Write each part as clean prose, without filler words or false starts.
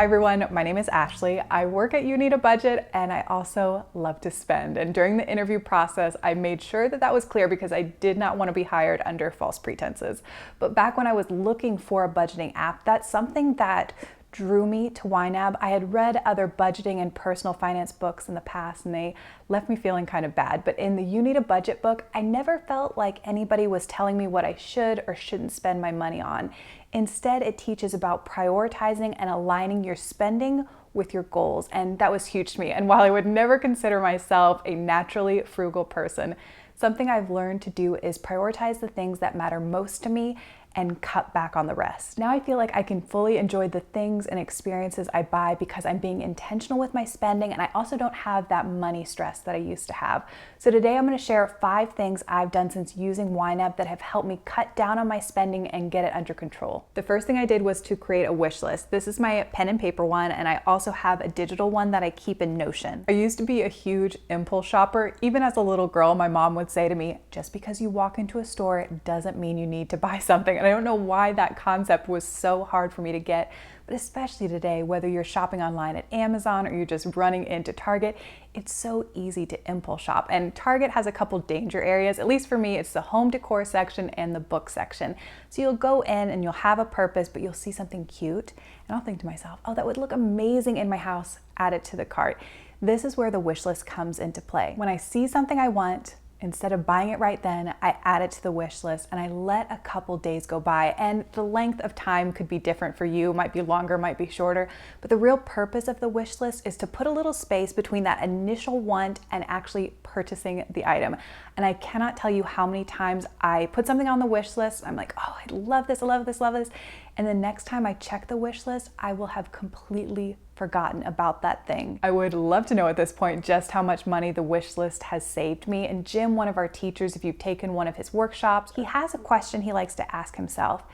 Hi everyone, my name is Ashley. I work at You Need a Budget and I also love to spend. And during the interview process, I made sure that that was clear because I did not want to be hired under false pretenses. But back when I was looking for a budgeting app, that's something that drew me to YNAB. I had read other budgeting and personal finance books in the past and they left me feeling kind of bad. But in the You Need a Budget book, I never felt like anybody was telling me what I should or shouldn't spend my money on. Instead, it teaches about prioritizing and aligning your spending with your goals. And that was huge to me. And while I would never consider myself a naturally frugal person, something I've learned to do is prioritize the things that matter most to me and cut back on the rest. Now I feel like I can fully enjoy the things and experiences I buy because I'm being intentional with my spending and I also don't have that money stress that I used to have. So today I'm going to share 5 things I've done since using YNAB that have helped me cut down on my spending and get it under control. The first thing I did was to create a wish list. This is my pen and paper one and I also have a digital one that I keep in Notion. I used to be a huge impulse shopper. Even as a little girl, my mom would say to me, just because you walk into a store doesn't mean you need to buy something. And I don't know why that concept was so hard for me to get, but especially today, whether you're shopping online at Amazon or you're just running into Target, it's so easy to impulse shop. And Target has a couple danger areas. At least for me, it's the home decor section and the book section. So you'll go in and you'll have a purpose, but you'll see something cute and I'll think to myself, oh, that would look amazing in my house, add it to the cart. This is where the wish list comes into play. When I see something I want, instead of buying it right then, I add it to the wish list and I let a couple days go by. And the length of time could be different for you, might be longer, might be shorter. But the real purpose of the wish list is to put a little space between that initial want and actually purchasing the item. And I cannot tell you how many times I put something on the wish list. I'm like, oh, I love this, I love this, love this. And the next time I check the wish list, I will have completely forgotten about that thing. I would love to know at this point just how much money the wish list has saved me. And Jim, one of our teachers, if you've taken one of his workshops, he has a question he likes to ask himself.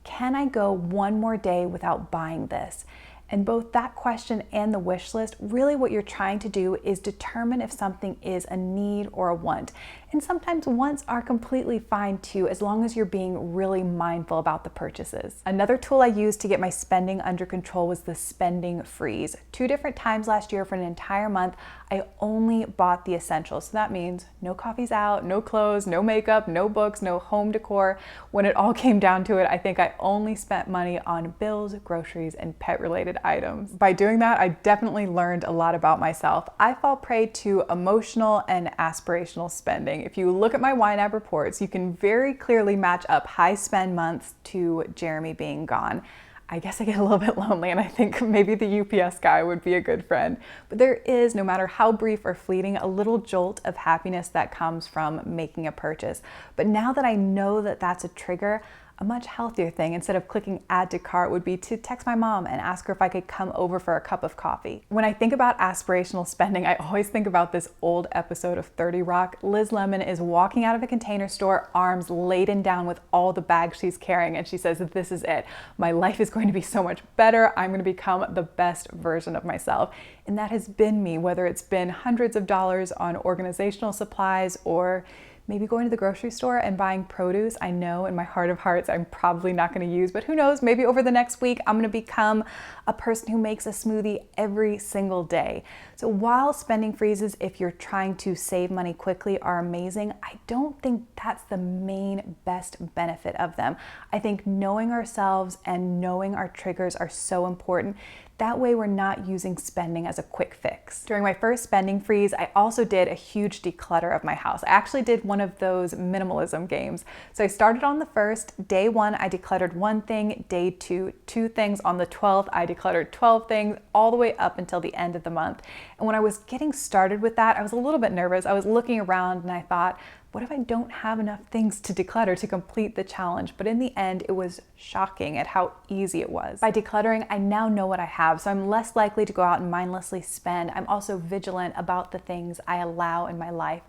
Can I go one more day without buying this? And both that question and the wish list, really what you're trying to do is determine if something is a need or a want. And sometimes wants are completely fine too, as long as you're being really mindful about the purchases. Another tool I used to get my spending under control was the spending freeze. 2 different times last year for an entire month, I only bought the essentials. So that means no coffees out, no clothes, no makeup, no books, no home decor. When it all came down to it, I think I only spent money on bills, groceries, and pet-related items. By doing that, I definitely learned a lot about myself. I fall prey to emotional and aspirational spending. If you look at my YNAB reports, you can very clearly match up high spend months to Jeremy being gone. I guess I get a little bit lonely and I think maybe the UPS guy would be a good friend. But there is, no matter how brief or fleeting, a little jolt of happiness that comes from making a purchase. But now that I know that that's a trigger, a much healthier thing, instead of clicking add to cart, would be to text my mom and ask her if I could come over for a cup of coffee. When I think about aspirational spending, I always think about this old episode of 30 Rock. Liz Lemon is walking out of a Container Store, arms laden down with all the bags she's carrying, and she says, this is it. My life is going to be so much better. I'm going to become the best version of myself. And that has been me, whether it's been hundreds of dollars on organizational supplies or maybe going to the grocery store and buying produce I know in my heart of hearts I'm probably not going to use, but who knows, maybe over the next week I'm going to become a person who makes a smoothie every single day. So while spending freezes, if you're trying to save money quickly, are amazing, I don't think that's the main best benefit of them. I think knowing ourselves and knowing our triggers are so important. That way we're not using spending as a quick fix. During my first spending freeze, I also did a huge declutter of my house. I actually did one of those minimalism games. So I started on the 1st. Day 1, I decluttered 1 thing. Day 2, 2 things. On the 12th, I decluttered 12 things, all the way up until the end of the month. And when I was getting started with that, I was a little bit nervous. I was looking around and I thought, what if I don't have enough things to declutter to complete the challenge? But in the end, it was shocking at how easy it was. By decluttering, I now know what I have, so I'm less likely to go out and mindlessly spend. I'm also vigilant about the things I allow in my life.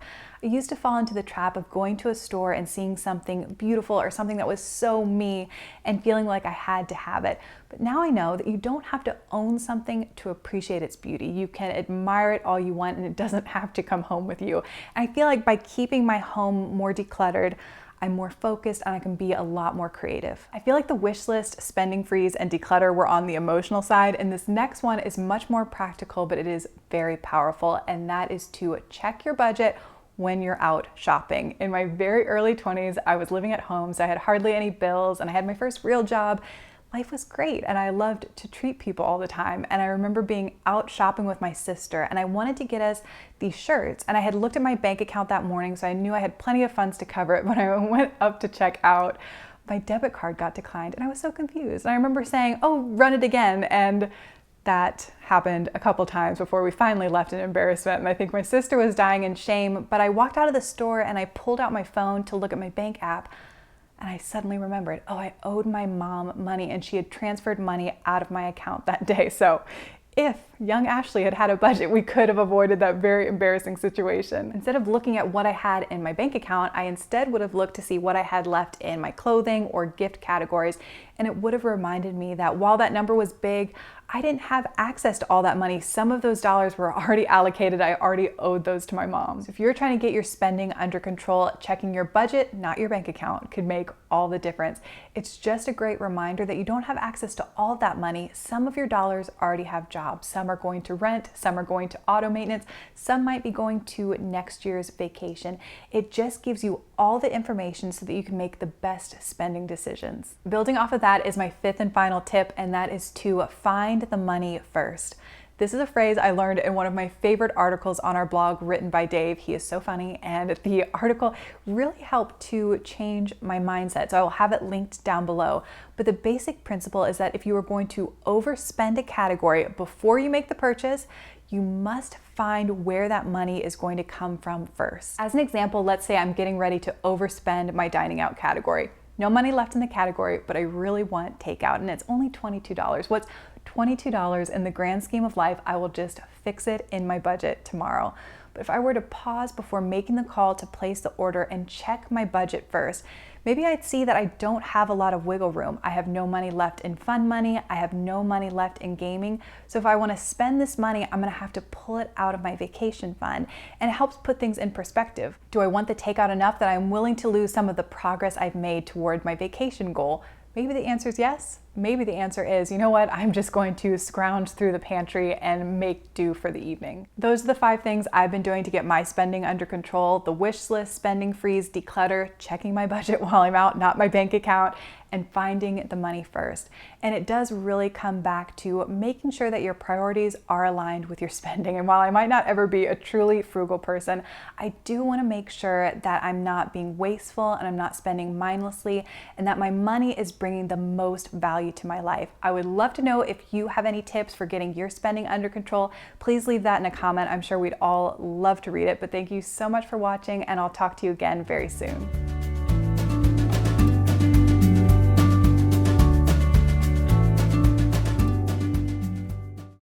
I used to fall into the trap of going to a store and seeing something beautiful or something that was so me and feeling like I had to have it. But now I know that you don't have to own something to appreciate its beauty. You can admire it all you want and it doesn't have to come home with you. And I feel like by keeping my home more decluttered, I'm more focused, and I can be a lot more creative. I feel like the wish list, spending freeze, and declutter were on the emotional side, and this next one is much more practical, but it is very powerful, and that is to check your budget when you're out shopping. In my very early 20s, I was living at home, so I had hardly any bills, and I had my first real job. Life was great, and I loved to treat people all the time. And I remember being out shopping with my sister, and I wanted to get us these shirts. And I had looked at my bank account that morning, so I knew I had plenty of funds to cover it. When I went up to check out, my debit card got declined, and I was so confused. And I remember saying, "Oh, run it again." And that happened a couple times before we finally left in embarrassment. And I think my sister was dying in shame, but I walked out of the store and I pulled out my phone to look at my bank app. And I suddenly remembered, oh, I owed my mom money, and she had transferred money out of my account that day. So if young Ashley had had a budget, we could have avoided that very embarrassing situation. Instead of looking at what I had in my bank account, I instead would have looked to see what I had left in my clothing or gift categories. And it would have reminded me that while that number was big, I didn't have access to all that money. Some of those dollars were already allocated. I already owed those to my mom. So if you're trying to get your spending under control, checking your budget, not your bank account, could make all the difference. It's just a great reminder that you don't have access to all that money. Some of your dollars already have jobs. Some are going to rent, some are going to auto maintenance, some might be going to next year's vacation. It just gives you all the information so that you can make the best spending decisions. Building off of that is my fifth and final tip, and that is to find the money first. This is a phrase I learned in one of my favorite articles on our blog written by Dave. He is so funny, and the article really helped to change my mindset. So I will have it linked down below. But the basic principle is that if you are going to overspend a category before you make the purchase, you must find where that money is going to come from first. As an example, let's say I'm getting ready to overspend my dining out category. No money left in the category, but I really want takeout, and it's only $22. What's $22 in the grand scheme of life? I will just fix it in my budget tomorrow. But if I were to pause before making the call to place the order and check my budget first, maybe I'd see that I don't have a lot of wiggle room. I have no money left in fun money. I have no money left in gaming. So if I want to spend this money, I'm going to have to pull it out of my vacation fund. And it helps put things in perspective. Do I want the takeout enough that I'm willing to lose some of the progress I've made toward my vacation goal? Maybe the answer is yes. Maybe the answer is, you know what, I'm just going to scrounge through the pantry and make do for the evening. Those are the 5 things I've been doing to get my spending under control: the wish list, spending freeze, declutter, checking my budget while I'm out, not my bank account, and finding the money first. And it does really come back to making sure that your priorities are aligned with your spending. And while I might not ever be a truly frugal person, I do want to make sure that I'm not being wasteful and I'm not spending mindlessly, and that my money is bringing the most value to my life. I would love to know if you have any tips for getting your spending under control. Please leave that in a comment. I'm sure we'd all love to read it. But thank you so much for watching, and I'll talk to you again very soon.